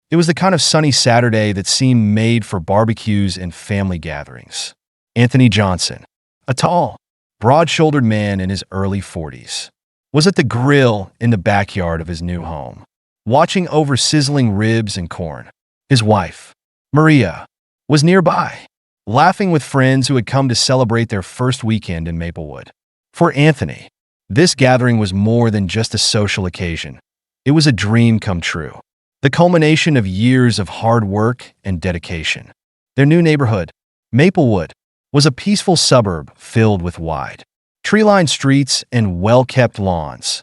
It was the kind of sunny Saturday that seemed made for barbecues and family gatherings. Anthony Johnson, a tall, broad-shouldered man in his early 40s, was at the grill in the backyard of his new home, watching over sizzling ribs and corn. His wife, Maria, was nearby, laughing with friends who had come to celebrate their first weekend in Maplewood. For Anthony, this gathering was more than just a social occasion. It was a dream come true, the culmination of years of hard work and dedication. Their new neighborhood, Maplewood, was a peaceful suburb filled with wide, tree-lined streets and well-kept lawns,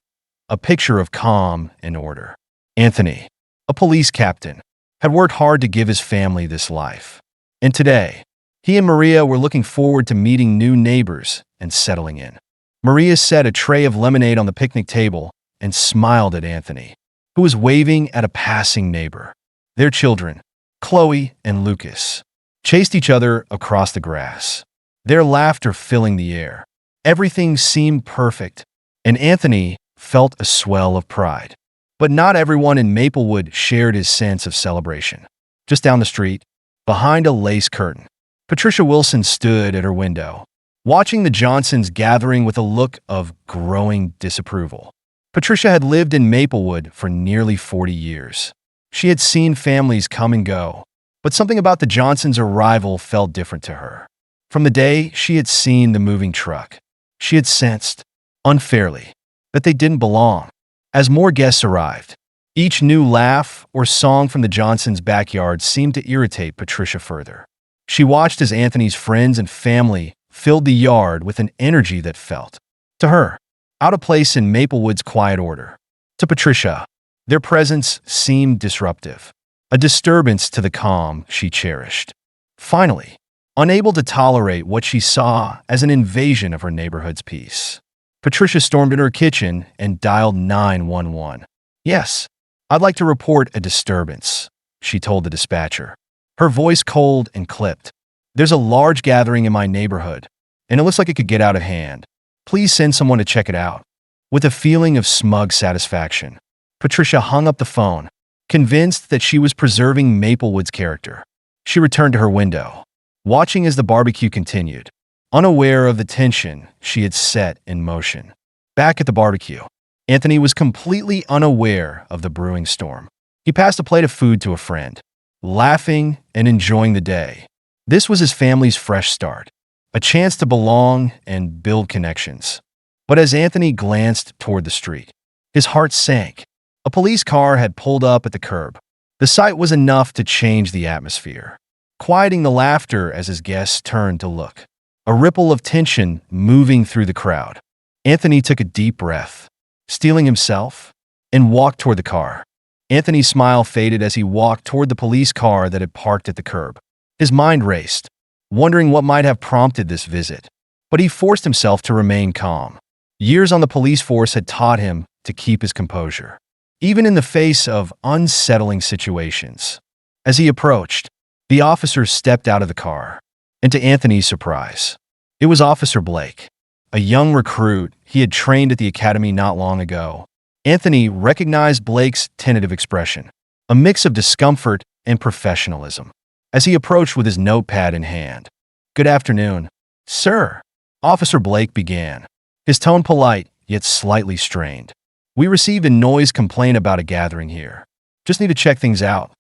a picture of calm and order. Anthony, a police captain, had worked hard to give his family this life. And today, he and Maria were looking forward to meeting new neighbors and settling in. Maria set a tray of lemonade on the picnic table and smiled at Anthony, who was waving at a passing neighbor. Their children, Chloe and Lucas, chased each other across the grass, their laughter filling the air. Everything seemed perfect, and Anthony felt a swell of pride. But not everyone in Maplewood shared his sense of celebration. Just down the street, behind a lace curtain, Patricia Wilson stood at her window, watching the Johnsons gathering with a look of growing disapproval. Patricia had lived in Maplewood for nearly 40 years. She had seen families come and go, but something about the Johnsons' arrival felt different to her. From the day she had seen the moving truck, she had sensed, unfairly, that they didn't belong. As more guests arrived, each new laugh or song from the Johnsons' backyard seemed to irritate Patricia further. She watched as Anthony's friends and family filled the yard with an energy that felt, to her, out of place in Maplewood's quiet order. To Patricia, their presence seemed disruptive, a disturbance to the calm she cherished. Finally, unable to tolerate what she saw as an invasion of her neighborhood's peace, Patricia stormed into her kitchen and dialed 911. "Yes, I'd like to report a disturbance," she told the dispatcher, her voice cold and clipped. "There's a large gathering in my neighborhood, and it looks like it could get out of hand. Please send someone to check it out." With a feeling of smug satisfaction, Patricia hung up the phone, convinced that she was preserving Maplewood's character. She returned to her window, watching as the barbecue continued, unaware of the tension she had set in motion. Back at the barbecue, Anthony was completely unaware of the brewing storm. He passed a plate of food to a friend, laughing and enjoying the day. This was his family's fresh start, a chance to belong and build connections. But as Anthony glanced toward the street, his heart sank. A police car had pulled up at the curb. The sight was enough to change the atmosphere, quieting the laughter as his guests turned to look. A ripple of tension moving through the crowd. Anthony took a deep breath, steeling himself, and walked toward the car. Anthony's smile faded as he walked toward the police car that had parked at the curb. His mind raced, wondering what might have prompted this visit. But he forced himself to remain calm. Years on the police force had taught him to keep his composure, even in the face of unsettling situations. As he approached, the officer stepped out of the car. And to Anthony's surprise, it was Officer Blake, a young recruit he had trained at the academy not long ago. Anthony recognized Blake's tentative expression, a mix of discomfort and professionalism, as he approached with his notepad in hand. "Good afternoon, sir," Officer Blake began, his tone polite yet slightly strained. "We received a noise complaint about a gathering here. Just need to check things out."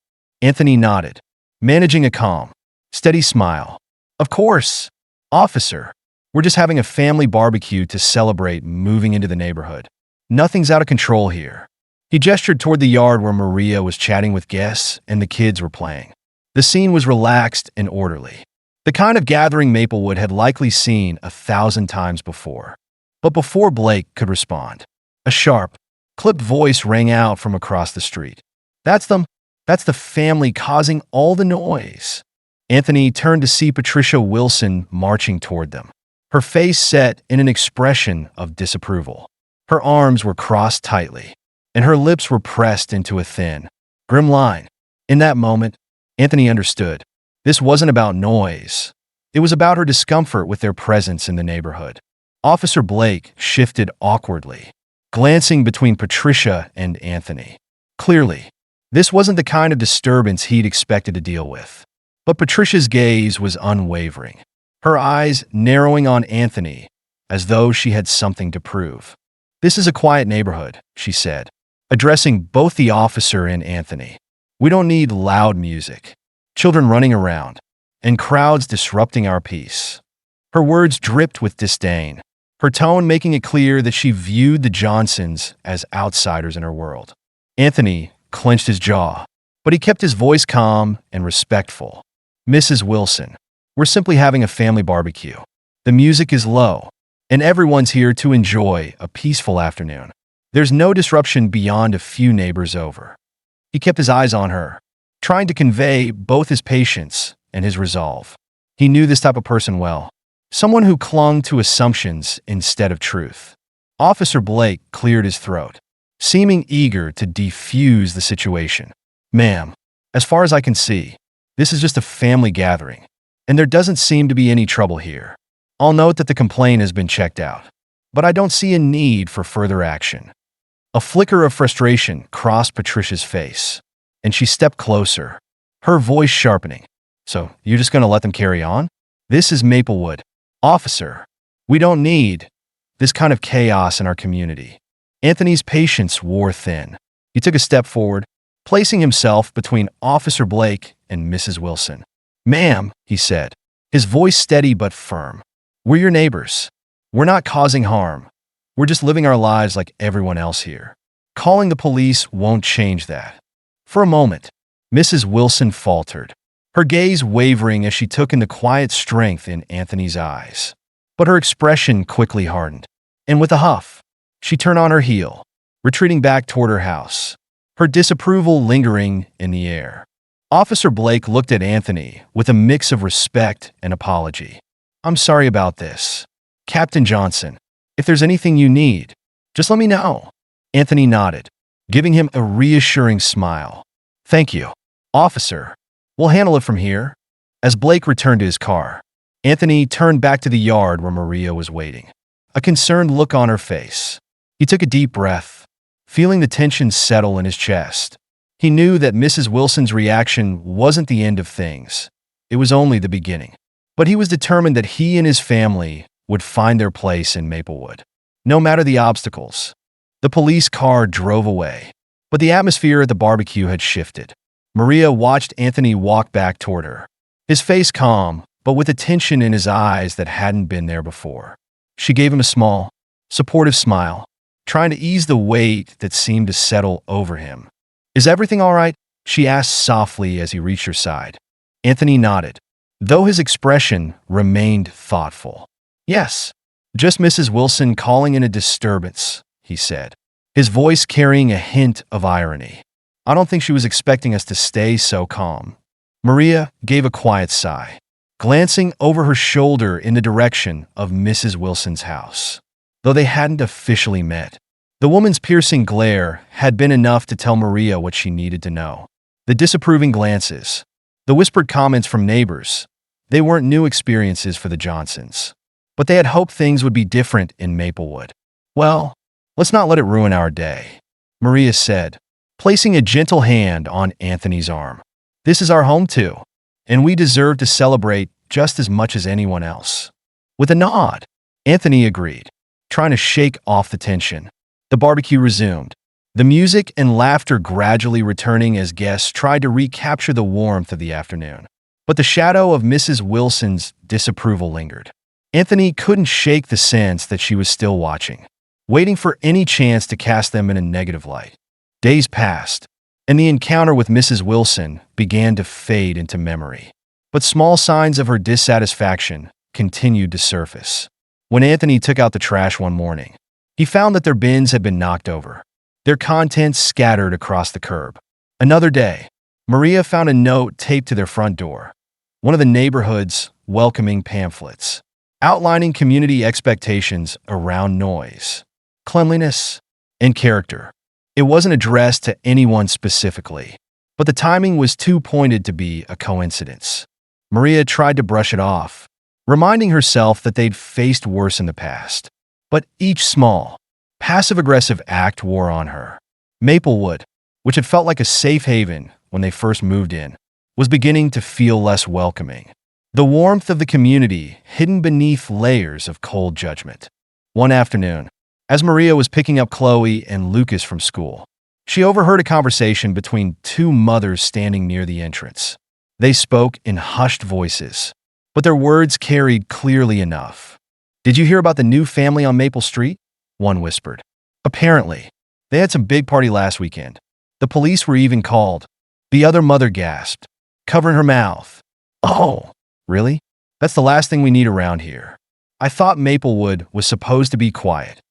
Anthony nodded, managing a calm, steady smile. "Of course, officer. We're just having a family barbecue to celebrate moving into the neighborhood. Nothing's out of control here." He gestured toward the yard where Maria was chatting with guests and the kids were playing. The scene was relaxed and orderly, the kind of gathering Maplewood had likely seen 1,000 times before. But before Blake could respond, a sharp, clipped voice rang out from across the street. That's the family causing all the noise." Anthony turned to see Patricia Wilson marching toward them, her face set in an expression of disapproval. Her arms were crossed tightly, and her lips were pressed into a thin, grim line. In that moment, Anthony understood. This wasn't about noise. It was about her discomfort with their presence in the neighborhood. Officer Blake shifted awkwardly, glancing between Patricia and Anthony. Clearly, This wasn't the kind of disturbance he'd expected to deal with. But Patricia's gaze was unwavering, her eyes narrowing on Anthony as though she had something to prove. "This is a quiet neighborhood," she said, addressing both the officer and Anthony. "We don't need loud music, children running around, and crowds disrupting our peace." Her words dripped with disdain, her tone making it clear that she viewed the Johnsons as outsiders in her world. Anthony clenched his jaw, but he kept his voice calm and respectful. "Mrs. Wilson, we're simply having a family barbecue. The music is low, and everyone's here to enjoy a peaceful afternoon. There's no disruption beyond a few neighbors over." He kept his eyes on her, trying to convey both his patience and his resolve. He knew this type of person well, someone who clung to assumptions instead of truth. Officer Blake cleared his throat, seeming eager to defuse the situation. "Ma'am, as far as I can see, this is just a family gathering, and there doesn't seem to be any trouble here. I'll note that the complaint has been checked out, but I don't see a need for further action." A flicker of frustration crossed Patricia's face, and she stepped closer, her voice sharpening. "So, you're just going to let them carry on? This is Maplewood. Officer, we don't need this kind of chaos in our community." Anthony's patience wore thin. He took a step forward, placing himself between Officer Blake and Mrs. Wilson. "Ma'am," he said, his voice steady but firm, "we're your neighbors. We're not causing harm. We're just living our lives like everyone else here. Calling the police won't change that." For a moment, Mrs. Wilson faltered, her gaze wavering as she took in the quiet strength in Anthony's eyes. But her expression quickly hardened, and with a huff, she turned on her heel, retreating back toward her house, her disapproval lingering in the air. Officer Blake looked at Anthony with a mix of respect and apology. "I'm sorry about this. Captain Johnson, if there's anything you need, just let me know." Anthony nodded, giving him a reassuring smile. "Thank you, officer. We'll handle it from here." As Blake returned to his car, Anthony turned back to the yard where Maria was waiting, a concerned look on her face. He took a deep breath, feeling the tension settle in his chest. He knew that Mrs. Wilson's reaction wasn't the end of things. It was only the beginning. But he was determined that he and his family would find their place in Maplewood, no matter the obstacles. The police car drove away, but the atmosphere at the barbecue had shifted. Maria watched Anthony walk back toward her, his face calm, but with a tension in his eyes that hadn't been there before. She gave him a small, supportive smile, trying to ease the weight that seemed to settle over him. "Is everything all right?" she asked softly as he reached her side. Anthony nodded, though his expression remained thoughtful. "Yes, just Mrs. Wilson calling in a disturbance," he said, his voice carrying a hint of irony. "I don't think she was expecting us to stay so calm." Maria gave a quiet sigh, glancing over her shoulder in the direction of Mrs. Wilson's house. Though they hadn't officially met, the woman's piercing glare had been enough to tell Maria what she needed to know. The disapproving glances, the whispered comments from neighbors, they weren't new experiences for the Johnsons. But they had hoped things would be different in Maplewood. "Well, let's not let it ruin our day," Maria said, placing a gentle hand on Anthony's arm. "This is our home too, and we deserve to celebrate just as much as anyone else." With a nod, Anthony agreed, trying to shake off the tension. The barbecue resumed, the music and laughter gradually returning as guests tried to recapture the warmth of the afternoon. But the shadow of Mrs. Wilson's disapproval lingered. Anthony couldn't shake the sense that she was still watching, waiting for any chance to cast them in a negative light. Days passed, and the encounter with Mrs. Wilson began to fade into memory. But small signs of her dissatisfaction continued to surface. When Anthony took out the trash one morning, he found that their bins had been knocked over, their contents scattered across the curb. Another day, Maria found a note taped to their front door, one of the neighborhood's welcoming pamphlets, outlining community expectations around noise, cleanliness, and character. It wasn't addressed to anyone specifically, but the timing was too pointed to be a coincidence. Maria tried to brush it off, reminding herself that they'd faced worse in the past. But each small, passive-aggressive act wore on her. Maplewood, which had felt like a safe haven when they first moved in, was beginning to feel less welcoming. The warmth of the community hidden beneath layers of cold judgment. One afternoon, as Maria was picking up Chloe and Lucas from school, she overheard a conversation between two mothers standing near the entrance. They spoke in hushed voices, but their words carried clearly enough. "Did you hear about the new family on Maple Street?" one whispered. "Apparently, they had some big party last weekend. The police were even called." The other mother gasped, covering her mouth. "Oh, really? That's the last thing we need around here. I thought Maplewood was supposed to be quiet."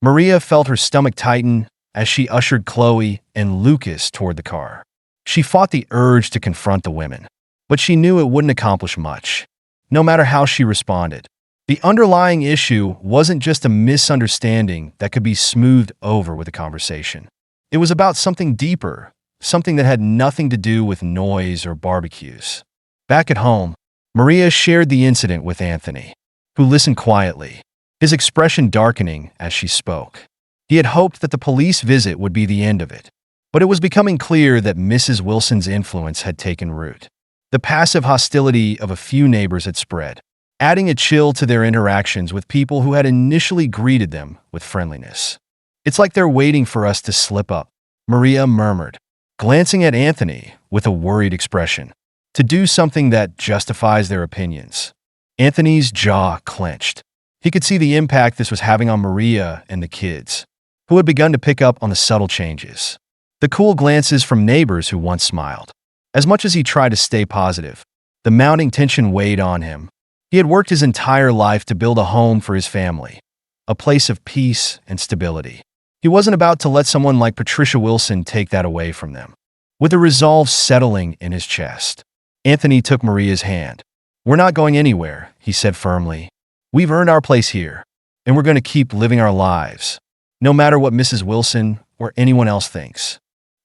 Maria felt her stomach tighten as she ushered Chloe and Lucas toward the car. She fought the urge to confront the women, but she knew it wouldn't accomplish much, no matter how she responded. The underlying issue wasn't just a misunderstanding that could be smoothed over with a conversation. It was about something deeper, something that had nothing to do with noise or barbecues. Back at home, Maria shared the incident with Anthony, who listened quietly, his expression darkening as she spoke. He had hoped that the police visit would be the end of it, but it was becoming clear that Mrs. Wilson's influence had taken root. The passive hostility of a few neighbors had spread, adding a chill to their interactions with people who had initially greeted them with friendliness. "It's like they're waiting for us to slip up," Maria murmured, glancing at Anthony with a worried expression, "to do something that justifies their opinions." Anthony's jaw clenched. He could see the impact this was having on Maria and the kids, who had begun to pick up on the subtle changes. The cool glances from neighbors who once smiled. As much as he tried to stay positive, the mounting tension weighed on him. He had worked his entire life to build a home for his family, a place of peace and stability. He wasn't about to let someone like Patricia Wilson take that away from them. With a resolve settling in his chest, Anthony took Maria's hand. "We're not going anywhere," he said firmly. "We've earned our place here, and we're going to keep living our lives, no matter what Mrs. Wilson or anyone else thinks."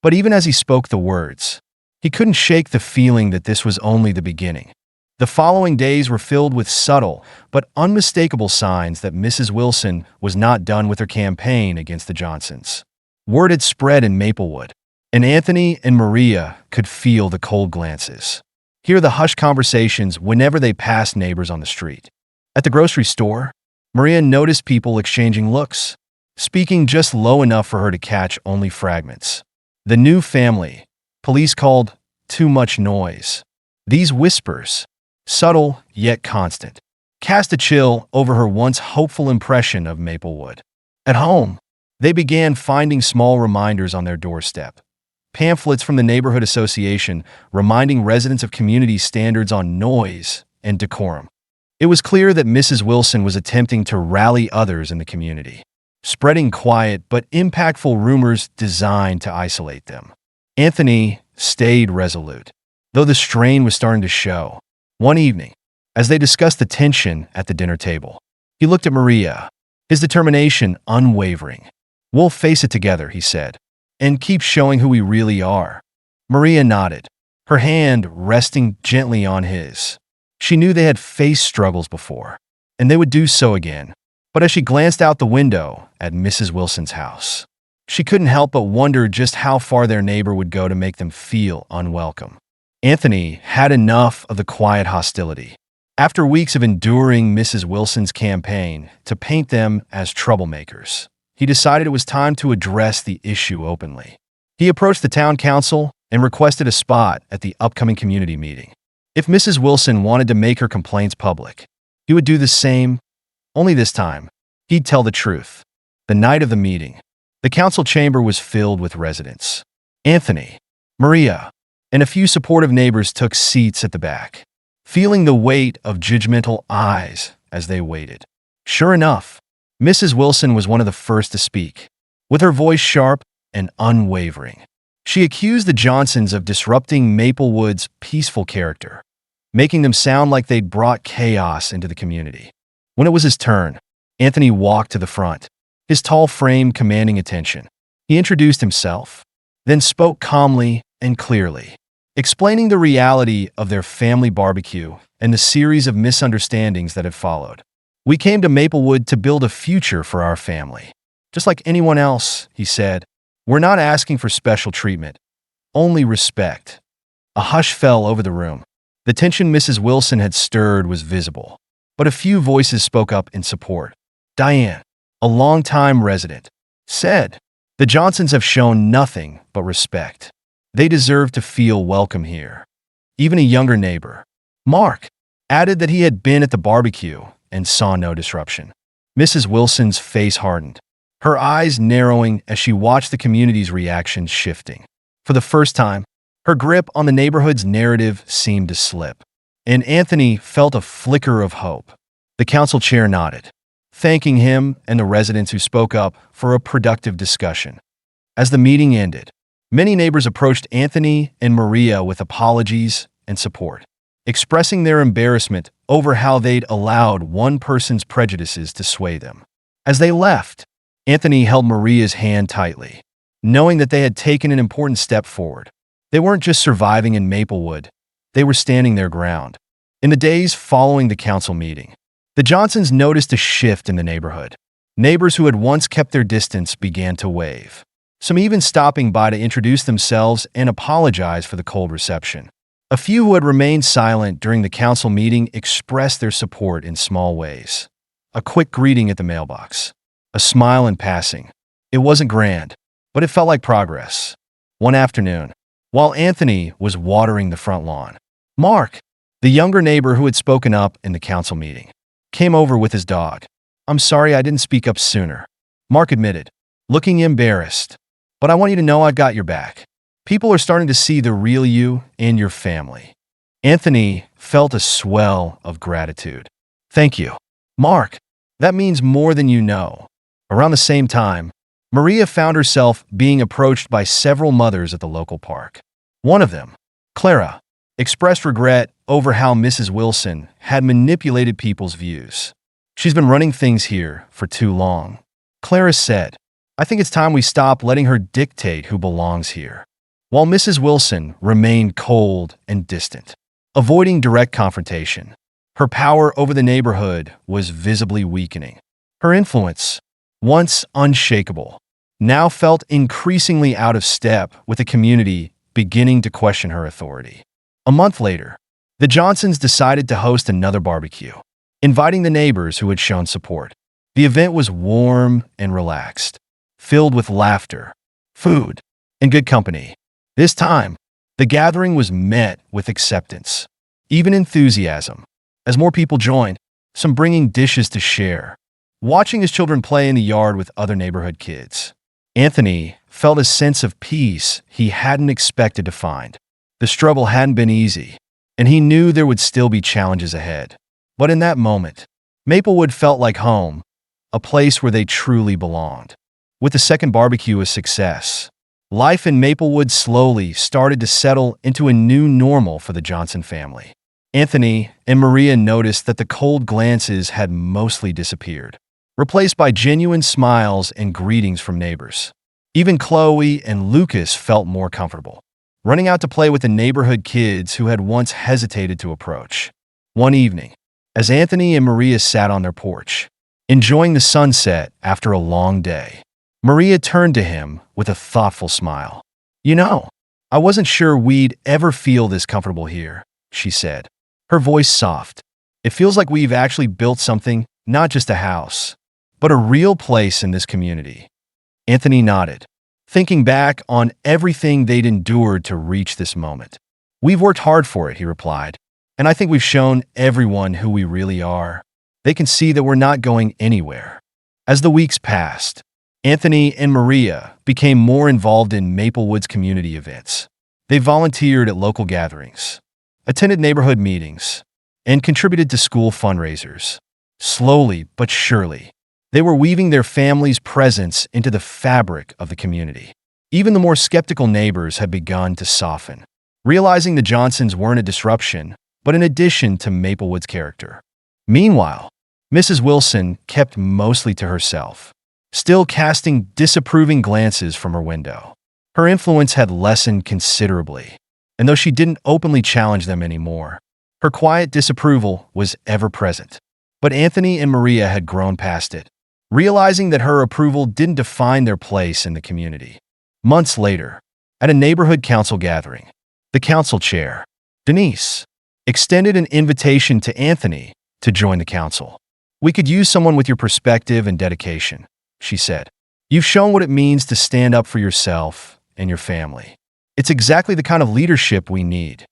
But even as he spoke the words, he couldn't shake the feeling that this was only the beginning. The following days were filled with subtle but unmistakable signs that Mrs. Wilson was not done with her campaign against the Johnsons. Word had spread in Maplewood, and Anthony and Maria could feel the cold glances, hear the hushed conversations whenever they passed neighbors on the street. At the grocery store, Maria noticed people exchanging looks, speaking just low enough for her to catch only fragments. The new family, police called too much noise. These whispers, subtle yet constant, cast a chill over her once hopeful impression of Maplewood. At home, they began finding small reminders on their doorstep. Pamphlets from the neighborhood association reminding residents of community standards on noise and decorum. It was clear that Mrs. Wilson was attempting to rally others in the community, spreading quiet but impactful rumors designed to isolate them. Anthony stayed resolute, though the strain was starting to show. One evening, as they discussed the tension at the dinner table, he looked at Maria, his determination unwavering. "We'll face it together," he said, "and keep showing who we really are." Maria nodded, her hand resting gently on his. She knew they had faced struggles before, and they would do so again. But as she glanced out the window at Mrs. Wilson's house, she couldn't help but wonder just how far their neighbor would go to make them feel unwelcome. Anthony had enough of the quiet hostility. After weeks of enduring Mrs. Wilson's campaign to paint them as troublemakers, he decided it was time to address the issue openly. He approached the town council and requested a spot at the upcoming community meeting. If Mrs. Wilson wanted to make her complaints public, he would do the same, only this time, he'd tell the truth. The night of the meeting, the council chamber was filled with residents. Anthony, Maria, and a few supportive neighbors took seats at the back, feeling the weight of judgmental eyes as they waited. Sure enough, Mrs. Wilson was one of the first to speak, with her voice sharp and unwavering. She accused the Johnsons of disrupting Maplewood's peaceful character, making them sound like they'd brought chaos into the community. When it was his turn, Anthony walked to the front, his tall frame commanding attention. He introduced himself, then spoke calmly and clearly, explaining the reality of their family barbecue and the series of misunderstandings that had followed. "We came to Maplewood to build a future for our family, just like anyone else," he said, We're not asking for special treatment, only respect." A hush fell over the room. The tension Mrs. Wilson had stirred was visible, but a few voices spoke up in support. Diane, a longtime resident, said, "The Johnsons have shown nothing but respect. They deserve to feel welcome here." Even a younger neighbor, Mark, added that he had been at the barbecue and saw no disruption. Mrs. Wilson's face hardened, her eyes narrowing as she watched the community's reactions shifting. For the first time, her grip on the neighborhood's narrative seemed to slip, and Anthony felt a flicker of hope. The council chair nodded, thanking him and the residents who spoke up for a productive discussion. As the meeting ended, many neighbors approached Anthony and Maria with apologies and support, expressing their embarrassment over how they'd allowed one person's prejudices to sway them. As they left, Anthony held Maria's hand tightly, knowing that they had taken an important step forward. They weren't just surviving in Maplewood, they were standing their ground. In the days following the council meeting, the Johnsons noticed a shift in the neighborhood. Neighbors who had once kept their distance began to wave, some even stopping by to introduce themselves and apologize for the cold reception. A few who had remained silent during the council meeting expressed their support in small ways. A quick greeting at the mailbox, a smile in passing. It wasn't grand, but it felt like progress. One afternoon, while Anthony was watering the front lawn, Mark, the younger neighbor who had spoken up in the council meeting, came over with his dog. "I'm sorry I didn't speak up sooner," Mark admitted, looking embarrassed. "But I want you to know I've got your back. People are starting to see the real you and your family." Anthony felt a swell of gratitude. "Thank you, Mark. That means more than you know." Around the same time, Maria found herself being approached by several mothers at the local park. One of them, Clara, expressed regret over how Mrs. Wilson had manipulated people's views. "She's been running things here for too long," Clara said. "I think it's time we stop letting her dictate who belongs here." While Mrs. Wilson remained cold and distant, avoiding direct confrontation, her power over the neighborhood was visibly weakening. Her influence, once unshakable, now felt increasingly out of step with the community beginning to question her authority. A month later, the Johnsons decided to host another barbecue, inviting the neighbors who had shown support. The event was warm and relaxed, filled with laughter, food, and good company. This time, the gathering was met with acceptance, even enthusiasm, as more people joined, some bringing dishes to share, watching his children play in the yard with other neighborhood kids. Anthony felt a sense of peace he hadn't expected to find. The struggle hadn't been easy, and he knew there would still be challenges ahead. But in that moment, Maplewood felt like home, a place where they truly belonged. With the second barbecue a success, life in Maplewood slowly started to settle into a new normal for the Johnson family. Anthony and Maria noticed that the cold glances had mostly disappeared, replaced by genuine smiles and greetings from neighbors. Even Chloe and Lucas felt more comfortable, running out to play with the neighborhood kids who had once hesitated to approach. One evening, as Anthony and Maria sat on their porch, enjoying the sunset after a long day, Maria turned to him with a thoughtful smile. "You know, I wasn't sure we'd ever feel this comfortable here," she said, her voice soft. "It feels like we've actually built something, not just a house, but a real place in this community." Anthony nodded, thinking back on everything they'd endured to reach this moment. "We've worked hard for it," he replied, "and I think we've shown everyone who we really are. They can see that we're not going anywhere." As the weeks passed, Anthony and Maria became more involved in Maplewood's community events. They volunteered at local gatherings, attended neighborhood meetings, and contributed to school fundraisers. Slowly but surely, they were weaving their family's presence into the fabric of the community. Even the more skeptical neighbors had begun to soften, realizing the Johnsons weren't a disruption, but an addition to Maplewood's character. Meanwhile, Mrs. Wilson kept mostly to herself, still casting disapproving glances from her window. Her influence had lessened considerably, and though she didn't openly challenge them anymore, her quiet disapproval was ever present. But Anthony and Maria had grown past it, realizing that her approval didn't define their place in the community. Months later, at a neighborhood council gathering, the council chair, Denise, extended an invitation to Anthony to join the council. "We could use someone with your perspective and dedication," she said. "You've shown what it means to stand up for yourself and your family. It's exactly the kind of leadership we need."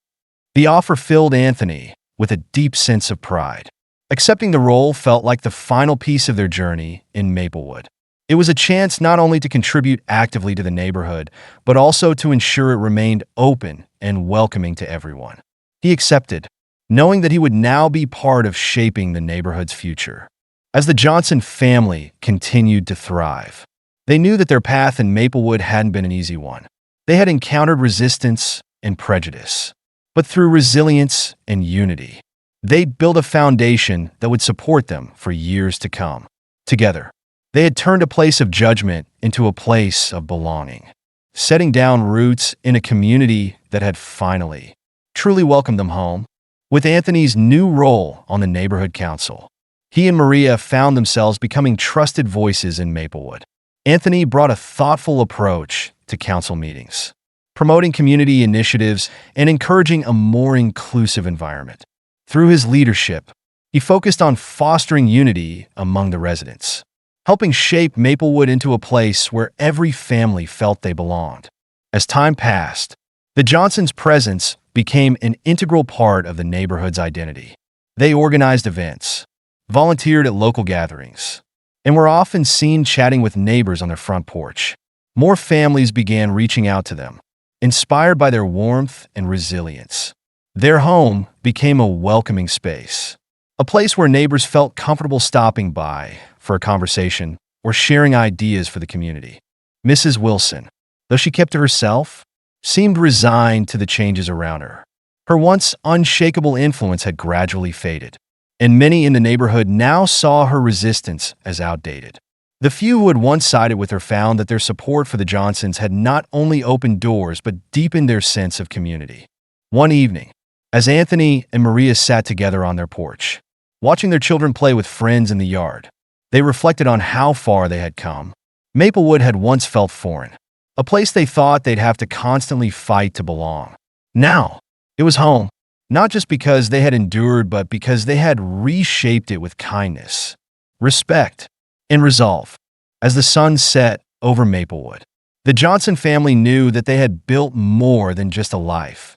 The offer filled Anthony with a deep sense of pride. Accepting the role felt like the final piece of their journey in Maplewood. It was a chance not only to contribute actively to the neighborhood, but also to ensure it remained open and welcoming to everyone. He accepted, knowing that he would now be part of shaping the neighborhood's future. As the Johnson family continued to thrive, they knew that their path in Maplewood hadn't been an easy one. They had encountered resistance and prejudice, but through resilience and unity, they built a foundation that would support them for years to come. Together, they had turned a place of judgment into a place of belonging, setting down roots in a community that had finally, truly welcomed them home. With Anthony's new role on the neighborhood council, he and Maria found themselves becoming trusted voices in Maplewood. Anthony brought a thoughtful approach to council meetings, promoting community initiatives and encouraging a more inclusive environment. Through his leadership, he focused on fostering unity among the residents, helping shape Maplewood into a place where every family felt they belonged. As time passed, the Johnsons' presence became an integral part of the neighborhood's identity. They organized events, volunteered at local gatherings, and were often seen chatting with neighbors on their front porch. More families began reaching out to them, inspired by their warmth and resilience. Their home became a welcoming space, a place where neighbors felt comfortable stopping by for a conversation or sharing ideas for the community. Mrs. Wilson, though she kept to herself, seemed resigned to the changes around her. Her once unshakable influence had gradually faded, and many in the neighborhood now saw her resistance as outdated. The few who had once sided with her found that their support for the Johnsons had not only opened doors but deepened their sense of community. One evening, as Anthony and Maria sat together on their porch, watching their children play with friends in the yard, they reflected on how far they had come. Maplewood had once felt foreign, a place they thought they'd have to constantly fight to belong. Now, it was home, not just because they had endured, but because they had reshaped it with kindness, respect, and resolve. As the sun set over Maplewood, the Johnson family knew that they had built more than just a life.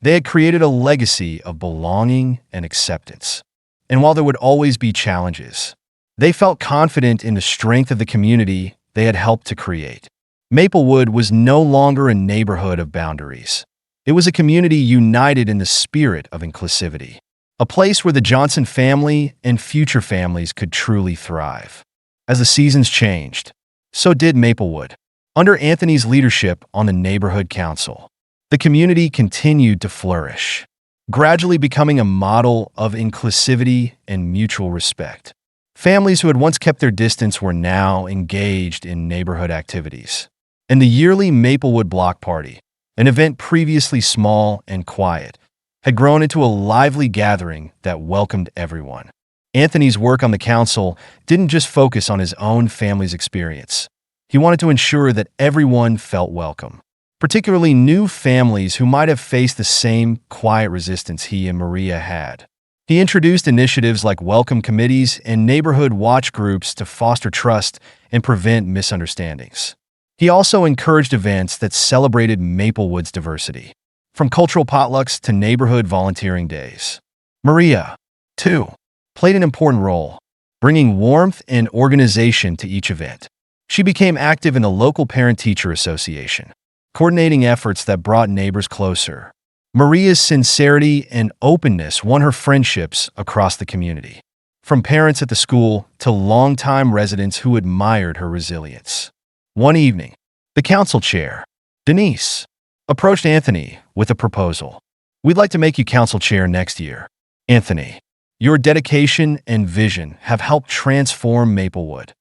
They had created a legacy of belonging and acceptance. And while there would always be challenges, they felt confident in the strength of the community they had helped to create. Maplewood was no longer a neighborhood of boundaries. It was a community united in the spirit of inclusivity, a place where the Johnson family and future families could truly thrive. As the seasons changed, so did Maplewood. Under Anthony's leadership on the neighborhood council, the community continued to flourish, gradually becoming a model of inclusivity and mutual respect. Families who had once kept their distance were now engaged in neighborhood activities. And the yearly Maplewood Block Party, an event previously small and quiet, had grown into a lively gathering that welcomed everyone. Anthony's work on the council didn't just focus on his own family's experience. He wanted to ensure that everyone felt welcome, particularly new families who might have faced the same quiet resistance he and Maria had. He introduced initiatives like welcome committees and neighborhood watch groups to foster trust and prevent misunderstandings. He also encouraged events that celebrated Maplewood's diversity, from cultural potlucks to neighborhood volunteering days. Maria, too, played an important role, bringing warmth and organization to each event. She became active in the local parent-teacher association, coordinating efforts that brought neighbors closer. Maria's sincerity and openness won her friendships across the community, from parents at the school to longtime residents who admired her resilience. One evening, the council chair, Denise, approached Anthony with a proposal. "We'd like to make you council chair next year. Anthony, your dedication and vision have helped transform Maplewood."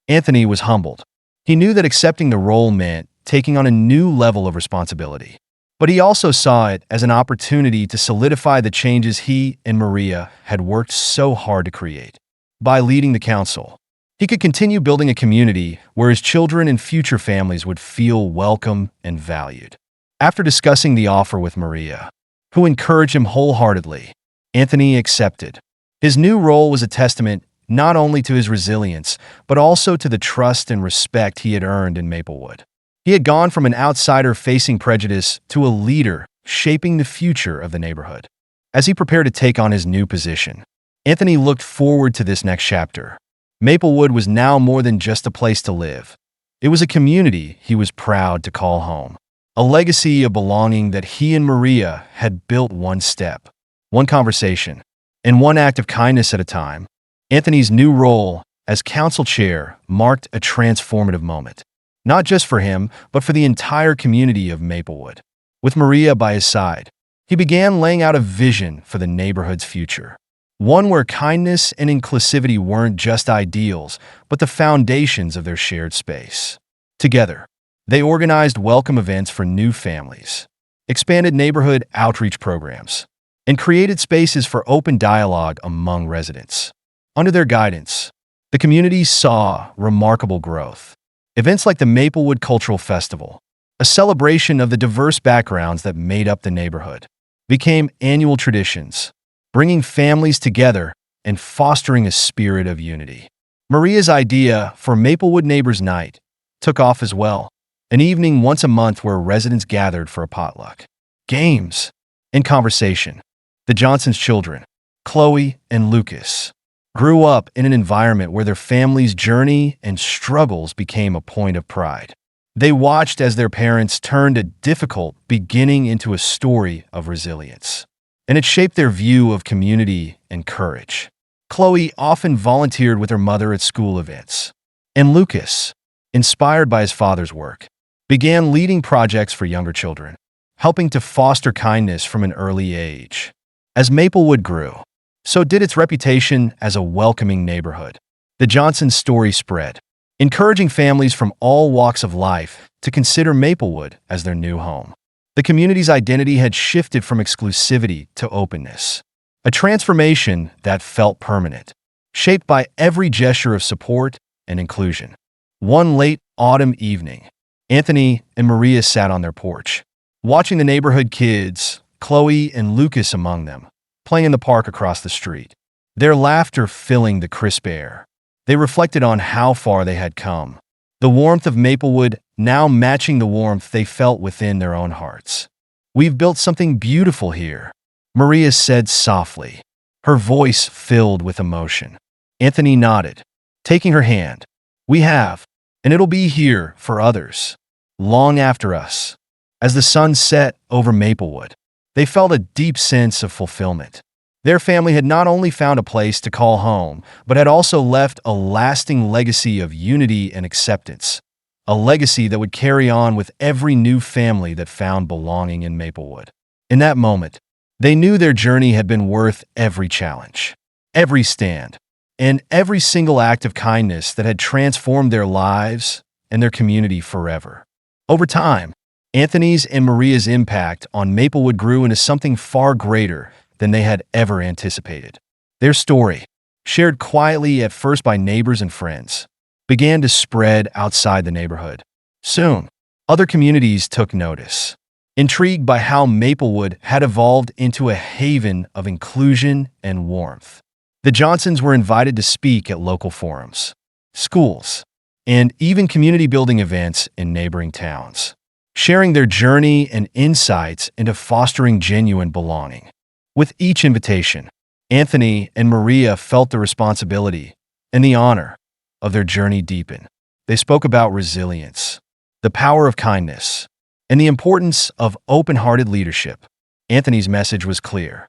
Anthony was humbled. He knew that accepting the role meant taking on a new level of responsibility. But he also saw it as an opportunity to solidify the changes he and Maria had worked so hard to create. By leading the council, He could continue building a community where his children and future families would feel welcome and valued. After discussing the offer with Maria, who encouraged him wholeheartedly, Anthony accepted. His new role was a testament not only to his resilience, but also to the trust and respect he had earned in Maplewood. He had gone from an outsider facing prejudice to a leader shaping the future of the neighborhood. As he prepared to take on his new position, Anthony looked forward to this next chapter. Maplewood was now more than just a place to live. It was a community he was proud to call home, a legacy of belonging that he and Maria had built one step, one conversation, and one act of kindness at a time. Anthony's new role as council chair marked a transformative moment, not just for him, but for the entire community of Maplewood. With Maria by his side, he began laying out a vision for the neighborhood's future, one where kindness and inclusivity weren't just ideals, but the foundations of their shared space. Together, they organized welcome events for new families, expanded neighborhood outreach programs, and created spaces for open dialogue among residents. Under their guidance, the community saw remarkable growth. Events like the Maplewood Cultural Festival, a celebration of the diverse backgrounds that made up the neighborhood, became annual traditions, bringing families together and fostering a spirit of unity. Maria's idea for Maplewood Neighbors Night took off as well, an evening once a month where residents gathered for a potluck, games, and conversation. The Johnsons' children, Chloe and Lucas, grew up in an environment where their family's journey and struggles became a point of pride. They watched as their parents turned a difficult beginning into a story of resilience, and it shaped their view of community and courage. Chloe often volunteered with her mother at school events, and Lucas, inspired by his father's work, began leading projects for younger children, helping to foster kindness from an early age. As Maplewood grew, so did its reputation as a welcoming neighborhood. The Johnsons' story spread, encouraging families from all walks of life to consider Maplewood as their new home. The community's identity had shifted from exclusivity to openness, a transformation that felt permanent, shaped by every gesture of support and inclusion. One late autumn evening, Anthony and Maria sat on their porch, watching the neighborhood kids, Chloe and Lucas among them, playing in the park across the street, their laughter filling the crisp air. They reflected on how far they had come, the warmth of Maplewood now matching the warmth they felt within their own hearts. "We've built something beautiful here," Maria said softly, her voice filled with emotion. Anthony nodded, taking her hand. "We have, and it'll be here for others, long after us." As the sun set over Maplewood, they felt a deep sense of fulfillment. Their family had not only found a place to call home, but had also left a lasting legacy of unity and acceptance, a legacy that would carry on with every new family that found belonging in Maplewood. In that moment, they knew their journey had been worth every challenge, every stand, and every single act of kindness that had transformed their lives and their community forever. Over time, Anthony's and Maria's impact on Maplewood grew into something far greater than they had ever anticipated. Their story, shared quietly at first by neighbors and friends, began to spread outside the neighborhood. Soon, other communities took notice, intrigued by how Maplewood had evolved into a haven of inclusion and warmth. The Johnsons were invited to speak at local forums, schools, and even community-building events in neighboring towns, sharing their journey and insights into fostering genuine belonging. With each invitation, Anthony and Maria felt the responsibility and the honor of their journey deepen. They spoke about resilience, the power of kindness, and the importance of open-hearted leadership. Anthony's message was clear.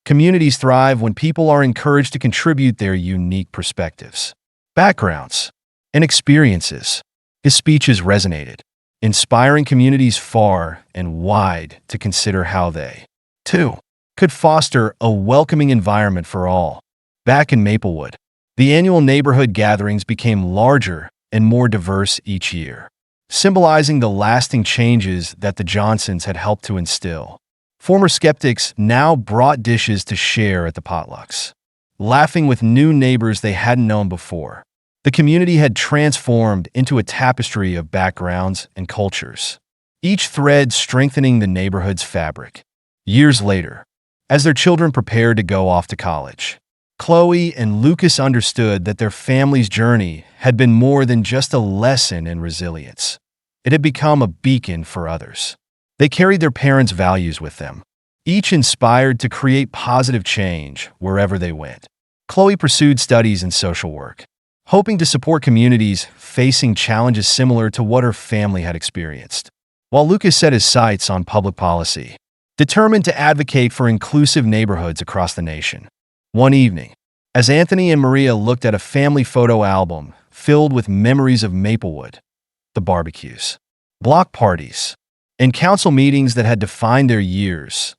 Communities thrive when people are encouraged to contribute their unique perspectives, backgrounds, and experiences. His speeches resonated, inspiring communities far and wide to consider how they, too, could foster a welcoming environment for all. Back in Maplewood, the annual neighborhood gatherings became larger and more diverse each year, symbolizing the lasting changes that the Johnsons had helped to instill. Former skeptics now brought dishes to share at the potlucks, laughing with new neighbors they hadn't known before. The community had transformed into a tapestry of backgrounds and cultures, each thread strengthening the neighborhood's fabric. Years later, as their children prepared to go off to college, Chloe and Lucas understood that their family's journey had been more than just a lesson in resilience. It had become a beacon for others. They carried their parents' values with them, each inspired to create positive change wherever they went. Chloe pursued studies in social work, hoping to support communities facing challenges similar to what her family had experienced, while Lucas set his sights on public policy, determined to advocate for inclusive neighborhoods across the nation. One evening, as Anthony and Maria looked at a family photo album filled with memories of Maplewood, the barbecues, block parties, and council meetings that had defined their years,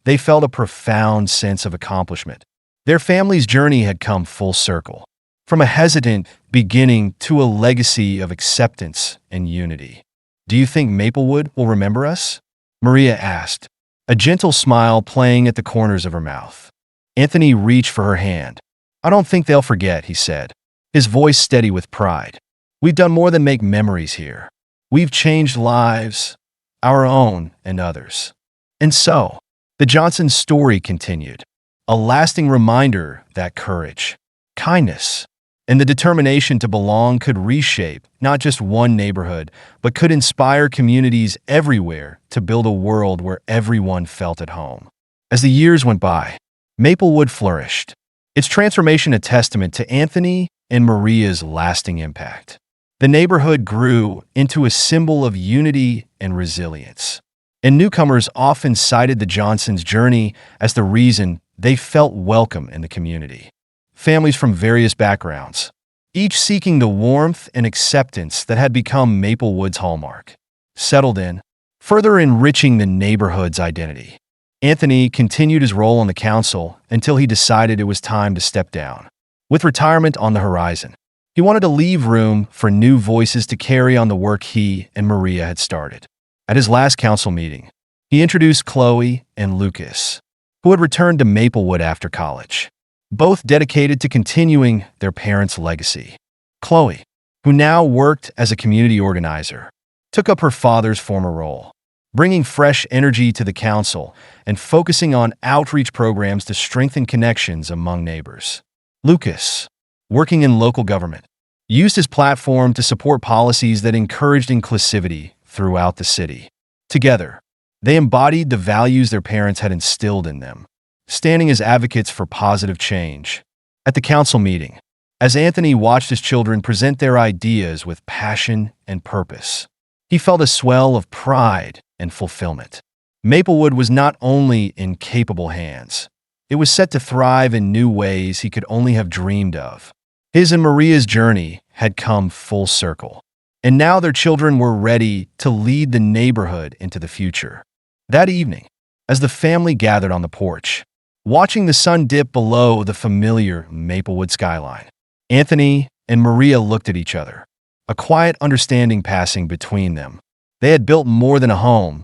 they felt a profound sense of accomplishment. Their family's journey had come full circle, from a hesitant beginning to a legacy of acceptance and unity. "Do you think Maplewood will remember us?" Maria asked, a gentle smile playing at the corners of her mouth. Anthony reached for her hand. "I don't think they'll forget," he said, his voice steady with pride. "We've done more than make memories here. We've changed lives, our own and others." And so, the Johnson story continued, a lasting reminder that courage, kindness, and the determination to belong could reshape not just one neighborhood, but could inspire communities everywhere to build a world where everyone felt at home. As the years went by, Maplewood flourished, its transformation a testament to Anthony and Maria's lasting impact. The neighborhood grew into a symbol of unity and resilience, and newcomers often cited the Johnsons' journey as the reason they felt welcome in the community. Families from various backgrounds, each seeking the warmth and acceptance that had become Maplewood's hallmark, settled in, further enriching the neighborhood's identity. Anthony continued his role on the council until he decided it was time to step down. With retirement on the horizon, he wanted to leave room for new voices to carry on the work he and Maria had started. At his last council meeting, he introduced Chloe and Lucas, who had returned to Maplewood after college, both dedicated to continuing their parents' legacy. Chloe, who now worked as a community organizer, took up her father's former role, bringing fresh energy to the council and focusing on outreach programs to strengthen connections among neighbors. Lucas, working in local government, used his platform to support policies that encouraged inclusivity throughout the city. Together, they embodied the values their parents had instilled in them, standing as advocates for positive change. At the council meeting, as Anthony watched his children present their ideas with passion and purpose, he felt a swell of pride and fulfillment. Maplewood was not only in capable hands, it was set to thrive in new ways he could only have dreamed of. His and Maria's journey had come full circle, and now their children were ready to lead the neighborhood into the future. That evening, as the family gathered on the porch, watching the sun dip below the familiar Maplewood skyline, Anthony and Maria looked at each other, a quiet understanding passing between them. They had built more than a home.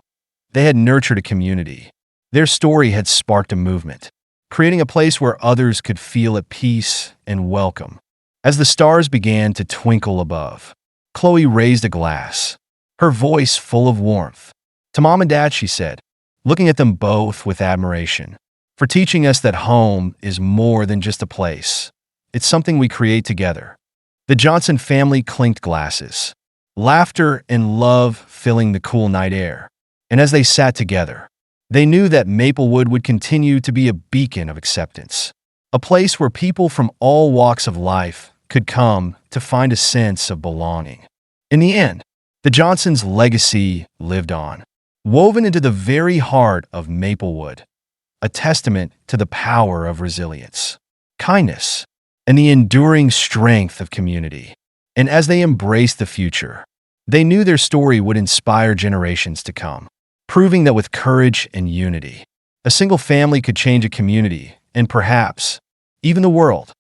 They had nurtured a community. Their story had sparked a movement, creating a place where others could feel at peace and welcome. As the stars began to twinkle above, Chloe raised a glass, her voice full of warmth. "To Mom and Dad," she said, looking at them both with admiration, "for teaching us that home is more than just a place. It's something we create together." The Johnson family clinked glasses, laughter and love filling the cool night air. And as they sat together, they knew that Maplewood would continue to be a beacon of acceptance, a place where people from all walks of life could come to find a sense of belonging. In the end, the Johnsons' legacy lived on, woven into the very heart of Maplewood, a testament to the power of resilience, kindness, and the enduring strength of community. And as they embraced the future, they knew their story would inspire generations to come, proving that with courage and unity, a single family could change a community and perhaps even the world.